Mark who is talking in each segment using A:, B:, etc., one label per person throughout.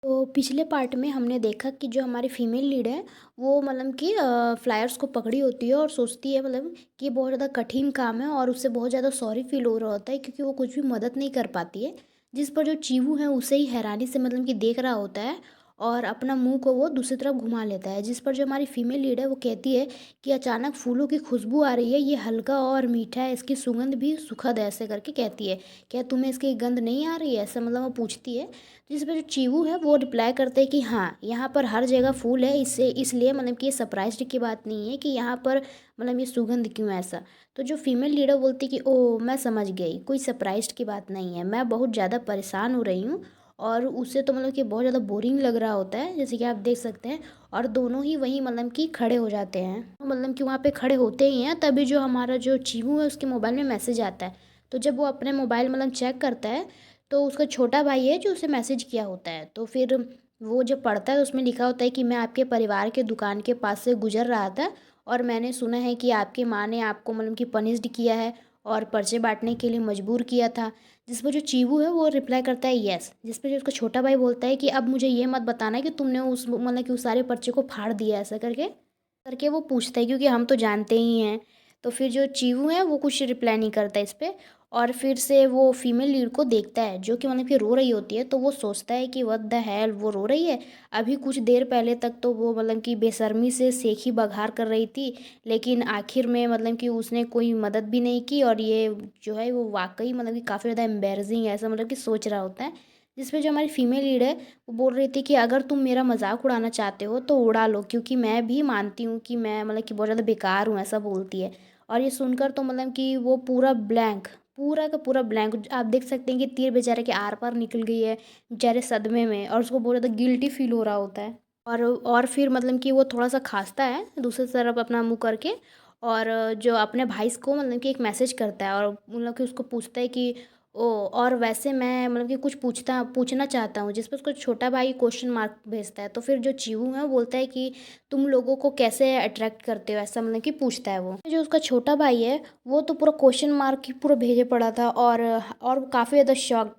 A: तो पिछले पार्ट में हमने देखा कि जो हमारी फीमेल लीड है वो मतलब कि फ्लायर्स को पकड़ी होती है और सोचती है मतलब कि ये बहुत ज़्यादा कठिन काम है और उससे बहुत ज़्यादा सॉरी फील हो रहा होता है क्योंकि वो कुछ भी मदद नहीं कर पाती है। जिस पर जो चीवू है उसे ही हैरानी से मतलब कि देख रहा होता है और अपना मुंह को वो दूसरी तरफ घुमा लेता है। जिस पर जो हमारी फीमेल लीड है वो कहती है कि अचानक फूलों की खुशबू आ रही है, ये हल्का और मीठा है, इसकी सुगंध भी सुखद है, ऐसे करके कहती है। क्या तुम्हें इसकी गंध नहीं आ रही है, ऐसा मतलब वो पूछती है। जिस पे जो चीवू है वो रिप्लाई करते हैं कि हाँ, यहाँ पर हर जगह फूल है, इससे इसलिए मतलब कि ये सरप्राइज़्ड की बात नहीं है कि यहाँ पर मतलब ये सुगंध क्यों है ऐसा। तो जो फीमेल लीडर बोलती कि ओह! मैं समझ गई, कोई सरप्राइज़्ड की बात नहीं है, मैं बहुत ज़्यादा परेशान हो रही हूँ। और उसे तो मतलब कि बहुत ज़्यादा बोरिंग लग रहा होता है, जैसे कि आप देख सकते हैं। और दोनों ही वहीं मतलब कि खड़े हो जाते हैं। तो मतलब कि वहाँ पे खड़े होते ही हैं, तभी जो हमारा जो चीवू है उसके मोबाइल में मैसेज आता है। तो जब वो अपने मोबाइल मतलब चेक करता है तो उसका छोटा भाई है जो उसे मैसेज किया होता है। तो फिर वो जब पढ़ता है तो उसमें लिखा होता है कि मैं आपके परिवार के दुकान के पास से गुजर रहा था और मैंने सुना है कि आपकी माँ ने आपको मतलब कि पनिश्ड किया है और पर्चे बांटने के लिए मजबूर किया था। जिस पर जो चीवू है वो रिप्लाई करता है यस। जिस पर जो उसका छोटा भाई बोलता है कि अब मुझे ये मत बताना कि तुमने उस मतलब कि उस सारे पर्चे को फाड़ दिया, ऐसा करके करके वो पूछता है क्योंकि हम तो जानते ही हैं। तो फिर जो चीवू है वो कुछ रिप्लाई नहीं करता इस पे। और फिर से वो फीमेल लीड को देखता है जो कि मतलब कि रो रही होती है। तो वो सोचता है कि व्हाट द हेल, वो रो रही है। अभी कुछ देर पहले तक तो वो मतलब कि बेशर्मी से सेखी बघार कर रही थी, लेकिन आखिर में मतलब कि उसने कोई मदद भी नहीं की और ये जो है वो वाकई मतलब कि काफ़ी ज़्यादा एम्बेरसिंग है, ऐसा मतलब कि सोच रहा होता है। जिस पे जो हमारी फीमेल लीड है वो बोल रही थी कि अगर तुम मेरा मजाक उड़ाना चाहते हो तो उड़ा लो, क्योंकि मैं भी मानती हूँ कि मैं मतलब कि बहुत ज़्यादा बेकार हूँ, ऐसा बोलती है। और ये सुनकर तो मतलब कि वो पूरा ब्लैंक, पूरा का पूरा ब्लैंक, आप देख सकते हैं कि तीर बेचारे के आर पार निकल गई है, बेचारे सदमे में, और उसको बहुत ज़्यादा गिल्टी फील हो रहा होता है। और फिर मतलब कि वो थोड़ा सा खांसता है दूसरी तरफ अपना मुंह करके। और जो अपने भाई को मतलब कि एक मैसेज करता है और मतलब कि उसको पूछता है कि ओ, और वैसे मैं मतलब कि कुछ पूछना चाहता हूँ। जिस पर उसको छोटा भाई क्वेश्चन मार्क भेजता है। तो फिर जो चीवू है वो बोलता है कि तुम लोगों को कैसे अट्रैक्ट करते हो, ऐसा मतलब कि पूछता है वो। जो उसका छोटा भाई है वो तो पूरा क्वेश्चन मार्क ही पूरा भेजे पड़ा था और वो काफ़ी ज़्यादा शॉक्ड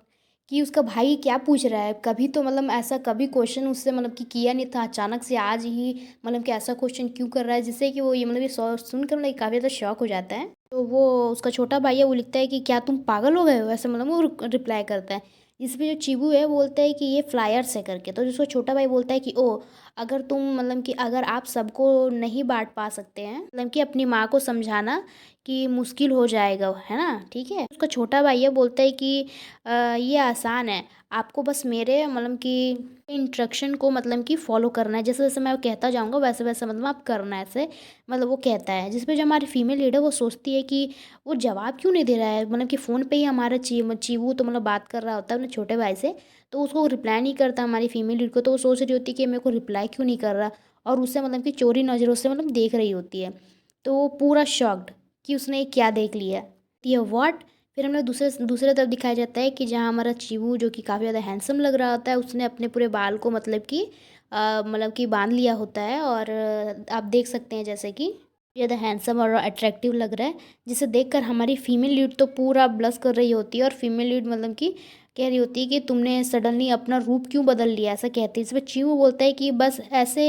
A: कि उसका भाई क्या पूछ रहा है। कभी तो मतलब ऐसा कभी क्वेश्चन उससे मतलब कि किया नहीं था, अचानक से आज ही मतलब कि ऐसा क्वेश्चन क्यों कर रहा है, जिससे कि वो ये मतलब ये सुनकर मतलब काफ़ी ज़्यादा शॉक हो जाता है। तो वो उसका छोटा भाई है वो लिखता है कि क्या तुम पागल हो गए हो, ऐसे मतलब वो रिप्लाई करता है। इस पे जो चीबू है वो बोलता है कि ये फ्लायर्स है करके। तो जिसको छोटा भाई बोलता है कि ओ, अगर तुम मतलब कि अगर आप सबको नहीं बांट पा सकते हैं मतलब कि अपनी माँ को समझाना कि मुश्किल हो जाएगा, है ना, ठीक है। उसका छोटा भाई है बोलता है कि ये आसान है, आपको बस मेरे मतलब कि इंस्ट्रक्शन को मतलब कि फॉलो करना है, जैसे जैसे मैं कहता जाऊँगा वैसे वैसे मतलब आप करना है ऐसे, मतलब वो कहता है। जिस पे जो हमारी फीमेल लीडर वो सोचती है कि वो जवाब क्यों नहीं दे रहा है, मतलब कि फ़ोन पे ही हमारा चीवू तो मतलब बात कर रहा होता है अपने छोटे भाई से। तो उसको रिप्लाई नहीं करता हमारी फीमेल लीड को। तो वो सोच रही होती है कि मेरे को रिप्लाई क्यों नहीं कर रहा, और उससे मतलब कि चोरी नज़रों से मतलब देख रही होती है। तो वो पूरा शॉक्ड कि उसने ये क्या देख लिया। ये व्हाट। फिर हमें दूसरे दूसरे तरफ दिखाया जाता है कि जहाँ हमारा चीवू जो कि काफ़ी ज़्यादा हैंडसम लग रहा होता है, उसने अपने पूरे बाल को मतलब कि बांध लिया होता है। और आप देख सकते हैं जैसे कि ज़्यादा हैंडसम और अट्रैक्टिव लग रहा है, जिसे देखकर हमारी फीमेल लीड तो पूरा ब्लश कर रही होती है। और फीमेल लीड मतलब कि कह रही होती है कि तुमने सडनली अपना रूप क्यों बदल लिया, ऐसा कहती है। इस पर चीवू बोलता है कि बस ऐसे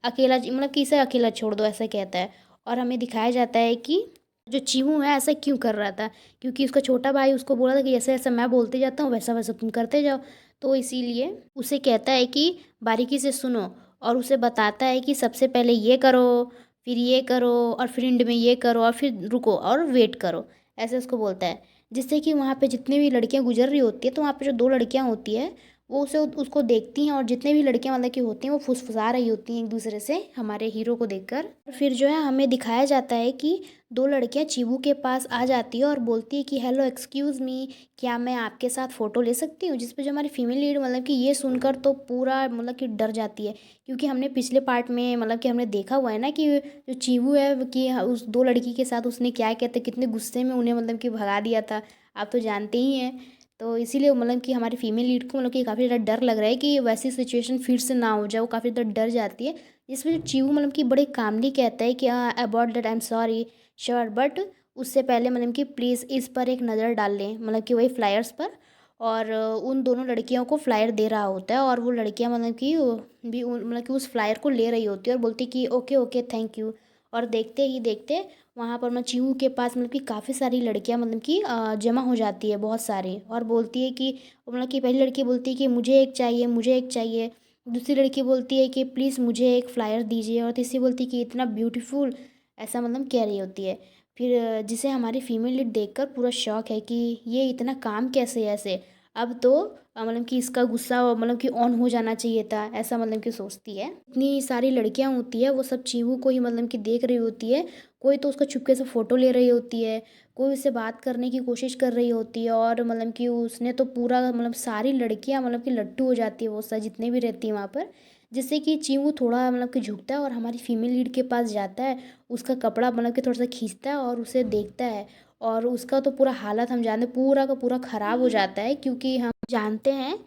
A: अकेला मतलब कि इसे अकेला छोड़ दो, ऐसा कहता है। और हमें दिखाया जाता है कि जो चीमू है ऐसा क्यों कर रहा था, क्योंकि उसका छोटा भाई उसको बोला था कि जैसे जैसे मैं बोलते जाता हूँ वैसा वैसा तुम करते जाओ। तो इसीलिए उसे कहता है कि बारीकी से सुनो, और उसे बताता है कि सबसे पहले ये करो, फिर ये करो, और फिर एंड में ये करो, और फिर रुको और वेट करो, ऐसे उसको बोलता है। जिससे कि वहाँ पे जितनी भी लड़कियाँ गुजर रही होती है, तो वहाँ पे जो दो लड़कियाँ होती है वो उसे उसको देखती हैं, और जितने भी लड़कियां मतलब कि होती हैं वो फुसफुसा रही होती हैं एक दूसरे से हमारे हीरो को देखकर। फिर जो है हमें दिखाया जाता है कि दो लड़कियां चीबू के पास आ जाती है और बोलती है कि हेलो एक्सक्यूज़ मी, क्या मैं आपके साथ फ़ोटो ले सकती हूँ। जिस पे जो हमारी फीमेल लीड मतलब कि ये सुनकर तो पूरा मतलब कि डर जाती है, क्योंकि हमने पिछले पार्ट में मतलब कि हमने देखा हुआ है ना कि जो चीबू है कि उस दो लड़की के साथ उसने क्या कहते कितने गुस्से में उन्हें मतलब कि भगा दिया था, आप तो जानते ही हैं। तो इसीलिए मतलब कि हमारी फीमेल लीड को मतलब कि काफ़ी ज़्यादा डर लग रहा है कि वैसी सिचुएशन फिर से ना हो जाए, वो काफ़ी ज़्यादा डर जाती है। जिसमें जो चीवू मतलब कि बड़े कामली कहता है कि about that I am sorry sure, but उससे पहले मतलब कि प्लीज़ इस पर एक नज़र डाल लें, मतलब कि वही फ्लायर्स पर। और उन दोनों लड़कियों को फ्लायर दे रहा होता है और वो लड़कियां मतलब कि मतलब कि उस फ्लायर को ले रही होती है और बोलती कि ओके ओके थैंक यू। और देखते ही देखते वहाँ पर मतलब चीहू के पास मतलब कि काफ़ी सारी लड़कियां मतलब कि जमा हो जाती है बहुत सारी, और बोलती है कि मतलब कि पहली लड़की बोलती है कि मुझे एक चाहिए, मुझे एक चाहिए। दूसरी लड़की बोलती है कि प्लीज़ मुझे एक फ्लायर दीजिए, और तीसरी बोलती है कि इतना ब्यूटीफुल, ऐसा मतलब कह रही होती है। फिर जिसे हमारी फीमेल लीड देखकर पूरा शॉक है कि ये इतना काम कैसे है ऐसे। अब तो मतलब कि इसका गुस्सा मतलब कि ऑन हो जाना चाहिए था, ऐसा मतलब कि सोचती है। इतनी सारी लड़कियां होती है, वो सब चीहू को ही मतलब कि देख रही होती है। कोई तो उसका चुपके से फ़ोटो ले रही होती है, कोई उससे बात करने की कोशिश कर रही होती है, और मतलब कि उसने तो पूरा मतलब सारी लड़कियां मतलब कि लट्टू हो जाती है वो सब जितने भी रहती हैं वहाँ पर। जिससे कि चीहू थोड़ा मतलब कि झुकता है और हमारी फीमेल लीड के पास जाता है, उसका कपड़ा मतलब कि थोड़ा सा खींचता है और उसे देखता है। और उसका तो पूरा हालत हम जानते पूरा का पूरा ख़राब हो जाता है, क्योंकि हम जानते हैं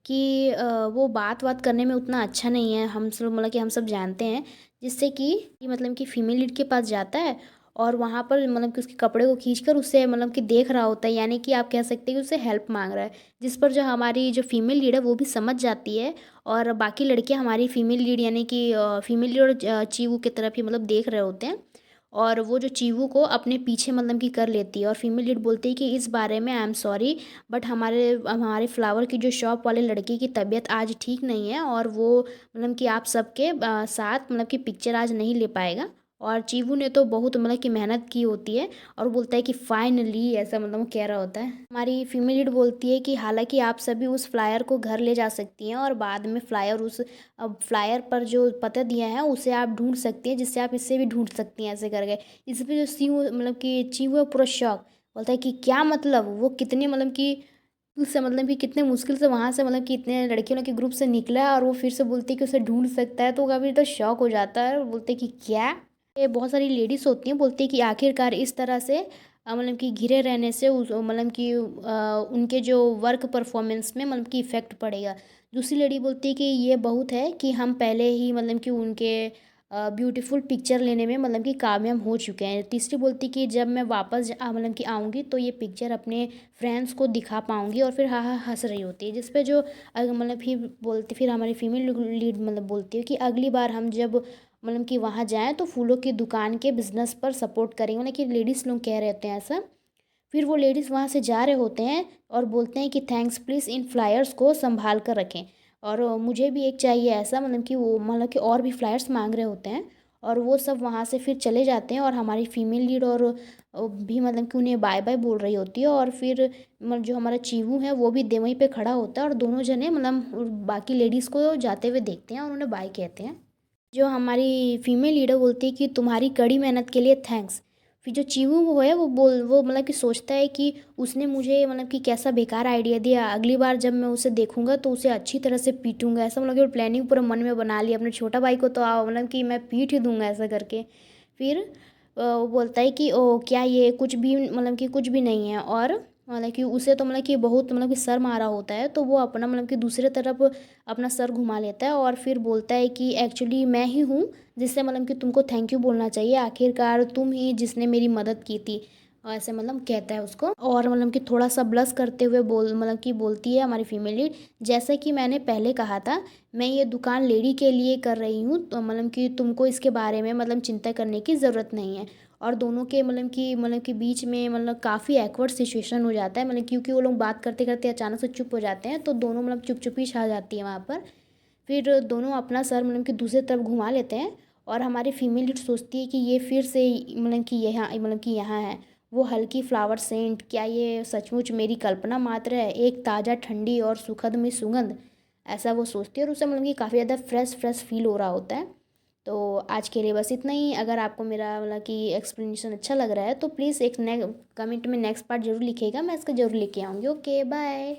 A: कि वो बात बात करने में उतना अच्छा नहीं है, हम सब मतलब कि हम सब जानते हैं। जिससे कि मतलब कि फीमेल लीड के पास जाता है और वहाँ पर मतलब कि उसके कपड़े को खींचकर उससे मतलब कि देख रहा होता है, यानी कि आप कह सकते हैं कि उससे हेल्प मांग रहा है। जिस पर जो हमारी जो फीमेल लीड है वो भी समझ जाती है, और बाकी लड़कियां हमारी फीमेल लीड यानी कि फीमेल लीड और चीवू की तरफ ही मतलब देख रहे होते हैं। और वो जो चीवू को अपने पीछे मतलब कि कर लेती है, और फीमेल लीड बोलती है कि इस बारे में आई एम सॉरी, बट हमारे हमारे फ्लावर की जो शॉप वाले लड़के की तबीयत आज ठीक नहीं है, और वो मतलब कि आप सबके साथ मतलब कि पिक्चर आज नहीं ले पाएगा। और चीवू ने तो बहुत मतलब कि मेहनत की होती है, और बोलता है कि फाइनली, ऐसा मतलब वो कह रहा होता है। हमारी फीमेल लीड बोलती है कि हालांकि आप सभी उस फ्लायर को घर ले जा सकती हैं, और बाद में फ्लायर उस अब फ्लायर पर जो पता दिया है उसे आप ढूंढ सकती हैं, जिससे आप इससे भी ढूंढ सकती हैं, ऐसे करके। इस पे जो सी मतलब कि चीहू है पूरा शॉक, बोलता है कि क्या मतलब, वो कितने मतलब कि उससे मतलब कि कितने मुश्किल से वहाँ से मतलब कि इतने लड़कियों के ग्रुप से निकला है, और वो फिर से बोलती है कि उसे ढूंढ सकता है, तो कभी तो शॉक हो जाता है और बोलते हैं कि क्या। ये बहुत सारी लेडीज होती हैं, बोलती है कि आखिरकार इस तरह से मतलब कि घिरे रहने से उस मतलब कि उनके जो वर्क परफॉर्मेंस में मतलब कि इफ़ेक्ट पड़ेगा। दूसरी लेडी बोलती है कि ये बहुत है कि हम पहले ही मतलब कि उनके ब्यूटीफुल पिक्चर लेने में मतलब कि कामयाब हो चुके हैं। तीसरी बोलती कि जब मैं वापस मतलब कि आऊँगी तो ये पिक्चर अपने फ्रेंड्स को दिखा पाऊँगी, और फिर हाँ हाँ हंस रही होती है। जिस पे जो मतलब फिर बोलती, फिर हमारी फीमेल लीड मतलब बोलती है कि अगली बार हम जब मतलब कि वहाँ जाएँ तो फूलों की दुकान के बिज़नेस पर सपोर्ट करेंगे, मतलब कि लेडीज़ लोग कह रहे होते हैं ऐसा। फिर वो लेडीज़ वहाँ से जा रहे होते हैं और बोलते हैं कि थैंक्स, प्लीज़ इन फ्लायर्स को संभाल कर रखें, और मुझे भी एक चाहिए ऐसा, मतलब कि वो मतलब कि और भी फ्लायर्स मांग रहे होते हैं। और वो सब वहाँ से फिर चले जाते हैं, और हमारी फीमेल लीड और भी मतलब कि उन्हें बाय बाय बोल रही होती है। और फिर मतलब जो हमारा चीहू है वो भी वहीं पे खड़ा होता है, और दोनों जने मतलब बाकी लेडीज़ को जाते हुए देखते हैं और उन्हें बाय कहते हैं। जो हमारी फीमेल लीडर बोलती है कि तुम्हारी कड़ी मेहनत के लिए थैंक्स। फिर जो चीवू वो है वो मतलब कि सोचता है कि उसने मुझे मतलब कि कैसा बेकार आइडिया दिया, अगली बार जब मैं उसे देखूंगा तो उसे अच्छी तरह से पीटूंगा, ऐसा मतलब कि वो प्लानिंग पूरा मन में बना लिया। अपने छोटा भाई को तो मतलब कि मैं पीट ही दूंगा ऐसा करके। फिर वो बोलता है कि ओ क्या ये कुछ भी मतलब कि कुछ भी नहीं है, और मतलब कि उसे तो मतलब कि बहुत मतलब कि सर मारा होता है, तो वो अपना मतलब कि दूसरे तरफ अपना सर घुमा लेता है, और फिर बोलता है कि एक्चुअली मैं ही हूँ जिससे मतलब कि तुमको थैंक यू बोलना चाहिए, आखिरकार तुम ही जिसने मेरी मदद की थी, ऐसे मतलब कहता है उसको। और मतलब कि थोड़ा सा ब्लश करते हुए मतलब कि बोलती है हमारी फीमेल लीड, जैसे कि मैंने पहले कहा था, मैं ये दुकान लेडी के लिए कर रही हूँ, तो मतलब कि तुमको इसके बारे में मतलब चिंता करने की ज़रूरत नहीं है। और दोनों के मतलब कि बीच में मतलब काफ़ी एक्वर्ड सिचुएशन हो जाता है, मतलब क्योंकि वो लोग बात करते करते अचानक से चुप हो जाते हैं, तो दोनों मतलब चुप चुप ही छा जाती है वहाँ पर। फिर दोनों अपना सर मतलब कि दूसरी तरफ घुमा लेते हैं, और हमारी फीमेल लीड सोचती है कि ये फिर से मतलब कि यहाँ है वो हल्की फ्लावर सेंट, क्या ये सचमुच मेरी कल्पना मात्र है, एक ताज़ा ठंडी और सुखद में सुगंध, ऐसा वो सोचती है। और उसे मतलब कि काफ़ी ज़्यादा फ्रेश फ्रेश फील हो रहा होता है। तो आज के लिए बस इतना ही। अगर आपको मेरा मतलब कि एक्सप्लेनेशन अच्छा लग रहा है तो प्लीज़ एक कमेंट में नेक्स्ट पार्ट जरूर लिखिएगा, मैं इसका जरूर लेके आऊँगी। Okay bye.